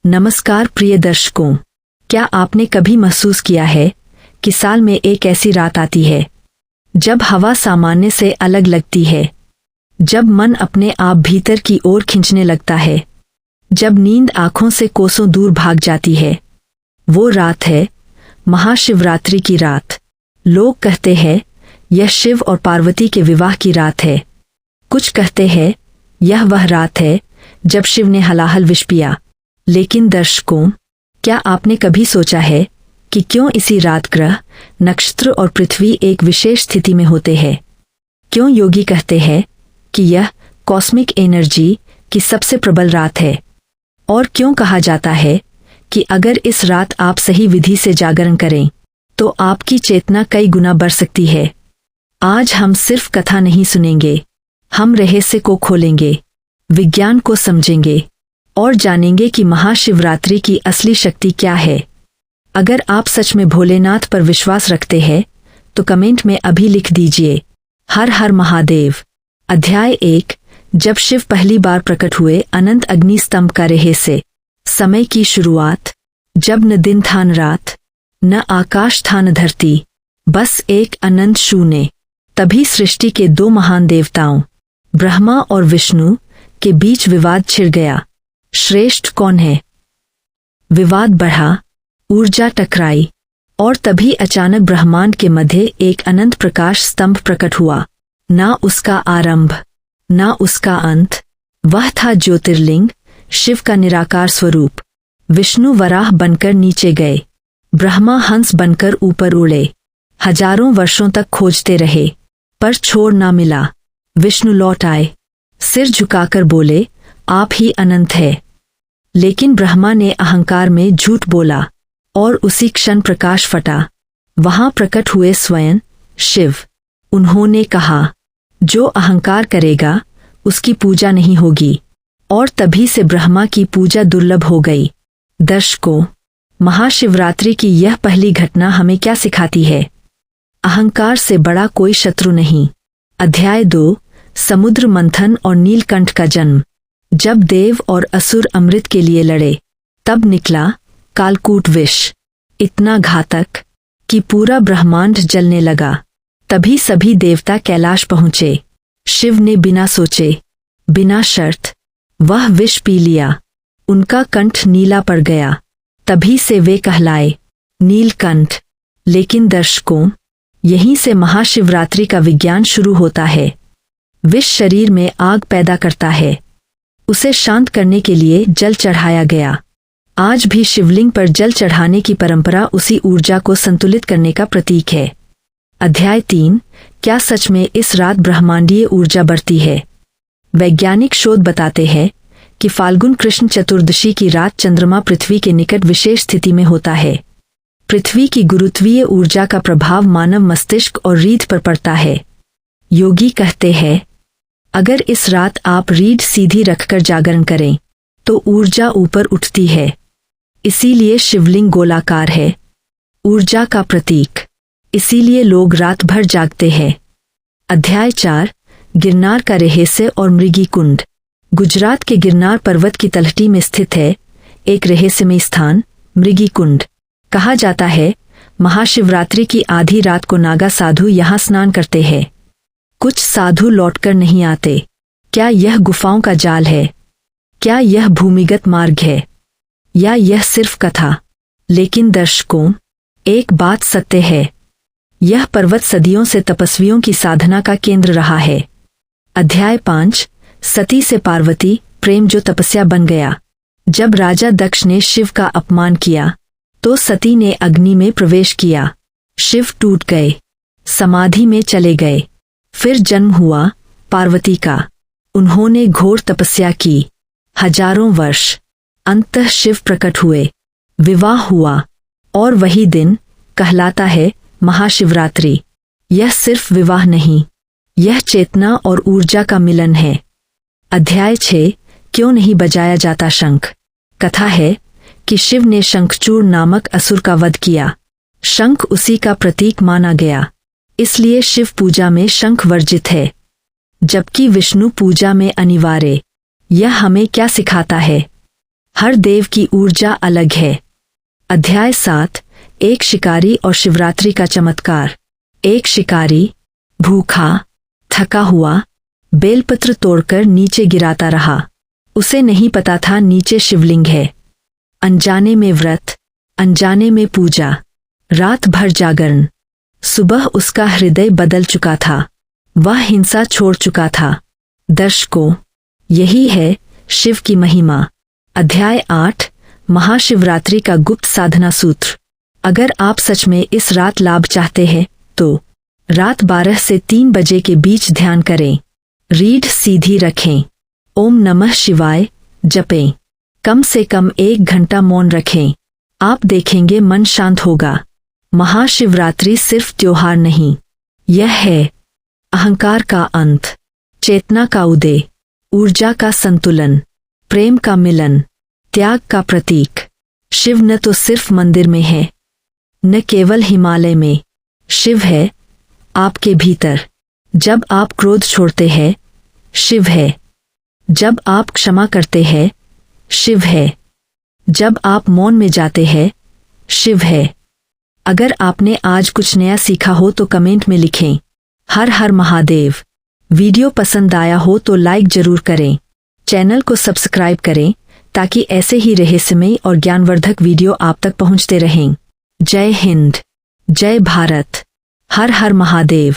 नमस्कार प्रिय दर्शकों, क्या आपने कभी महसूस किया है कि साल में एक ऐसी रात आती है जब हवा सामान्य से अलग लगती है, जब मन अपने आप भीतर की ओर खींचने लगता है, जब नींद आंखों से कोसों दूर भाग जाती है। वो रात है महाशिवरात्रि की रात। लोग कहते हैं यह शिव और पार्वती के विवाह की रात है। कुछ कहते हैं यह वह रात है जब शिव ने हलाहल विष पिया। लेकिन दर्शकों, क्या आपने कभी सोचा है कि क्यों इसी रात ग्रह, नक्षत्र और पृथ्वी एक विशेष स्थिति में होते हैं? क्यों योगी कहते हैं कि यह कॉस्मिक एनर्जी की सबसे प्रबल रात है? और क्यों कहा जाता है कि अगर इस रात आप सही विधि से जागरण करें तो आपकी चेतना कई गुना बढ़ सकती है? आज हम सिर्फ कथा नहीं सुनेंगे, हम रहस्य को खोलेंगे, विज्ञान को समझेंगे और जानेंगे कि महाशिवरात्रि की असली शक्ति क्या है। अगर आप सच में भोलेनाथ पर विश्वास रखते हैं तो कमेंट में अभी लिख दीजिए, हर हर महादेव। अध्याय 1, जब शिव पहली बार प्रकट हुए। अनंत अग्नि स्तंभ का रहस्य। समय की शुरुआत। जब न दिन था न रात, न आकाश था न धरती, बस एक अनंत शून्य। तभी सृष्टि के दो महान देवताओं ब्रह्मा और विष्णु के बीच विवाद छिड़ गया। श्रेष्ठ कौन है? विवाद बढ़ा, ऊर्जा टकराई और तभी अचानक ब्रह्मांड के मध्य एक अनंत प्रकाश स्तंभ प्रकट हुआ। ना उसका आरंभ, ना उसका अंत। वह था ज्योतिर्लिंग, शिव का निराकार स्वरूप। विष्णु वराह बनकर नीचे गए, ब्रह्मा हंस बनकर ऊपर उड़े। हजारों वर्षों तक खोजते रहे पर छोर ना मिला। विष्णु लौट आए, सिर झुकाकर बोले, आप ही अनंत है। लेकिन ब्रह्मा ने अहंकार में झूठ बोला और उसी क्षण प्रकाश फटा। वहां प्रकट हुए स्वयं शिव। उन्होंने कहा, जो अहंकार करेगा उसकी पूजा नहीं होगी। और तभी से ब्रह्मा की पूजा दुर्लभ हो गई। दर्शकों, महाशिवरात्रि की यह पहली घटना हमें क्या सिखाती है? अहंकार से बड़ा कोई शत्रु नहीं। अध्याय 2, समुद्र मंथन और नीलकंठ का जन्म। जब देव और असुर अमृत के लिए लड़े, तब निकला कालकूट विष, इतना घातक कि पूरा ब्रह्मांड जलने लगा। तभी सभी देवता कैलाश पहुंचे। शिव ने बिना सोचे, बिना शर्त वह विष पी लिया। उनका कंठ नीला पड़ गया। तभी से वे कहलाए नीलकंठ। लेकिन दर्शकों, यहीं से महाशिवरात्रि का विज्ञान शुरू होता है। विष शरीर में आग पैदा करता है। उसे शांत करने के लिए जल चढ़ाया गया। आज भी शिवलिंग पर जल चढ़ाने की परंपरा उसी ऊर्जा को संतुलित करने का प्रतीक है। अध्याय 3, क्या सच में इस रात ब्रह्मांडीय ऊर्जा बढ़ती है? वैज्ञानिक शोध बताते हैं कि फाल्गुन कृष्ण चतुर्दशी की रात चंद्रमा पृथ्वी के निकट विशेष स्थिति में होता है। पृथ्वी की गुरुत्वीय ऊर्जा का प्रभाव मानव मस्तिष्क और रीढ़ पर पड़ता है। योगी कहते हैं, अगर इस रात आप रीढ़ सीधी रखकर जागरण करें तो ऊर्जा ऊपर उठती है। इसीलिए शिवलिंग गोलाकार है, ऊर्जा का प्रतीक। इसीलिए लोग रात भर जागते हैं। अध्याय 4, गिरनार का रहस्य और मृगी कुंड। गुजरात के गिरनार पर्वत की तलहटी में स्थित है एक रहस्यमय स्थान, मृगी कुंड। कहा जाता है महाशिवरात्रि की आधी रात को नागा साधु यहाँ स्नान करते हैं। कुछ साधु लौटकर नहीं आते। क्या यह गुफाओं का जाल है? क्या यह भूमिगत मार्ग है? या यह सिर्फ कथा? लेकिन दर्शकों, एक बात सत्य है, यह पर्वत सदियों से तपस्वियों की साधना का केंद्र रहा है। अध्याय 5, सती से पार्वती प्रेम जो तपस्या बन गया। जब राजा दक्ष ने शिव का अपमान किया तो सती ने अग्नि में प्रवेश किया। शिव टूट गए, समाधि में चले गए। फिर जन्म हुआ पार्वती का। उन्होंने घोर तपस्या की, हजारों वर्ष। अंततः शिव प्रकट हुए, विवाह हुआ और वही दिन कहलाता है महाशिवरात्रि। यह सिर्फ विवाह नहीं, यह चेतना और ऊर्जा का मिलन है। अध्याय 6, क्यों नहीं बजाया जाता शंख? कथा है कि शिव ने शंखचूड़ नामक असुर का वध किया। शंख उसी का प्रतीक माना गया, इसलिए शिव पूजा में शंख वर्जित है, जबकि विष्णु पूजा में अनिवार्य। यह हमें क्या सिखाता है? हर देव की ऊर्जा अलग है। अध्याय 7। एक शिकारी और शिवरात्रि का चमत्कार। एक शिकारी भूखा थका हुआ बेलपत्र तोड़कर नीचे गिराता रहा। उसे नहीं पता था नीचे शिवलिंग है। अनजाने में व्रत, अनजाने में पूजा, रात भर जागरण। सुबह उसका हृदय बदल चुका था। वह हिंसा छोड़ चुका था। दर्शकों, यही है शिव की महिमा। अध्याय 8। महाशिवरात्रि का गुप्त साधना सूत्र। अगर आप सच में इस रात लाभ चाहते हैं तो रात 12 से 3 बजे के बीच ध्यान करें। रीढ़ सीधी रखें। ओम नमः शिवाय जपें। कम से कम 1 घंटा मौन रखें। आप देखेंगे मन शांत होगा। महाशिवरात्रि सिर्फ त्योहार नहीं, यह है अहंकार का अंत, चेतना का उदय, ऊर्जा का संतुलन, प्रेम का मिलन, त्याग का प्रतीक। शिव न तो सिर्फ मंदिर में है, न केवल हिमालय में। शिव है आपके भीतर। जब आप क्रोध छोड़ते हैं, शिव है। जब आप क्षमा करते हैं, शिव है। जब आप मौन में जाते हैं, शिव है। अगर आपने आज कुछ नया सीखा हो तो कमेंट में लिखें। हर हर महादेव। वीडियो पसंद आया हो तो लाइक जरूर करें। चैनल को सब्सक्राइब करें ताकि ऐसे ही रहस्यमय और ज्ञानवर्धक वीडियो आप तक पहुंचते रहें। जय हिंद, जय भारत, हर हर महादेव।